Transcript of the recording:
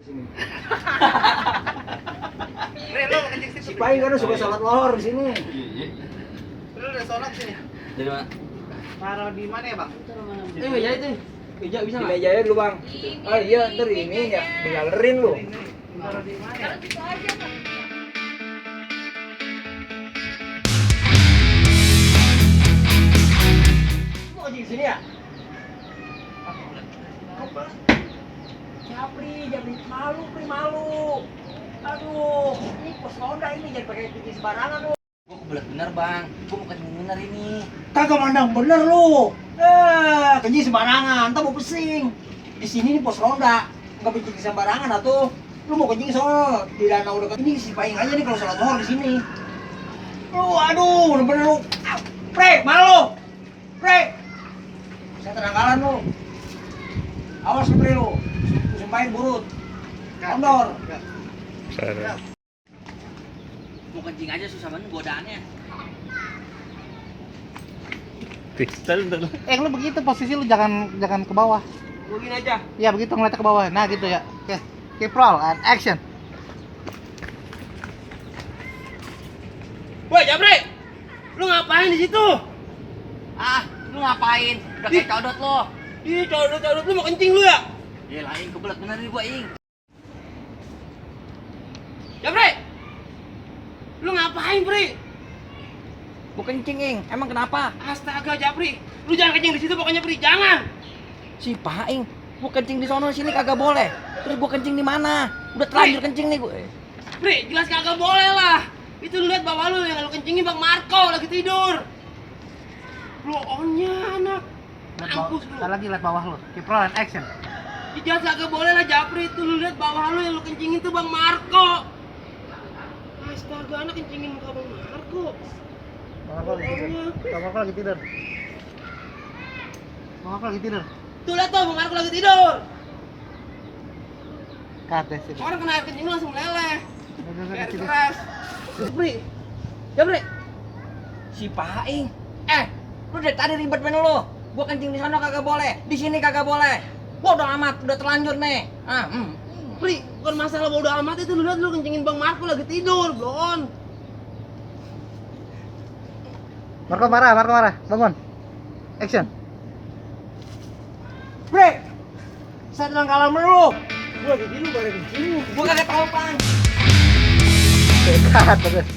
Sini. Nih, lo kencing situ. Si Pai kan suka sholat lohor di sini. Iya. Lo udah sholat sini. Dari mana? Taruh di mana ya, Bang? Ini meja itu. Meja bisa Di nggak? meja dulu bang. Oh iya ntar ini ya digalerin lu. Taruh di mana ya? Mau di sini ya? Japri malu, malu. Aduh, ini pos ronda ini jangan pakai kencing sembarangan lu. Gua kebelet bener bang. Gua mau kencing bener ini. Kagak mandang bener lu. Kencing sembarangan, ntar mau pesing. Di sini nih pos ronda, nggak boleh kencing sembarangan atuh. Lu mau kencing sono di danau dekat ini si Paing aja nih kalau sholat zuhur di sini. Lu aduh, bener-bener lu. Pre, malu. Pre. Saya tenangkalan lu. Awas lu, Pre lu. Sumpahin burut. Kondor. Mau kencing aja susah banget godaannya. Lu begitu posisi lu jangan ke bawah. Lu gini aja. Ya begitu ngeliat ke bawah. Nah gitu ya. Oke. Keep roll and action. Woi, Japri. Lu ngapain di situ? Ah, lu ngapain? Udah kayak codot lo. Ih, codot lu mau kencing lu ya? Ya lah, Ing, kebelet bener nih gua, Ing. Japri. Lu ngapain, Pri? Gua kencing, Ing. Emang kenapa? Astaga, Japri. Lu jangan kencing di situ pokoknya, Pri. Jangan. Si Paing, gua kencing di sono sini kagak boleh. Terus gua kencing di mana? Udah terlanjur kencing nih gua. Pri, jelas kagak boleh lah. Itu lu lihat bawah lu yang lu kencingin Bang Marco lagi tidur. Lu onnya anak. Mampus lu. Ntar lagi lihat bawah lu. Keep roll and action. Jelas kagak boleh lah, Japri. Itu lu lihat bawah lu yang lu kencingin tuh Bang Marco. Astaga, anak kencingin muka Bang Marco. Bang Marco lagi tidur. Bang Marco lagi tidur. Tuh lihat tuh Bang Marco lagi tidur. Kate sih. Orang kena air kencing lu langsung meleleh. Air keras. Japri. Japri. Si Paing. Lu dari tadi ribet bener lu. Gua kencing di sana kagak boleh, di sini kagak boleh. Bodoh amat, udah terlanjur nih. Pri, bukan masalah bodo amat itu, lu lihat lu kencingin Bang Marco lagi tidur, Blon. Marco marah. Bangun. Action. Pri, saya tenang kalah lu. Gua lagi tidur, gua lagi kencing. Gua kagak tahu, Bang. Dekat terus.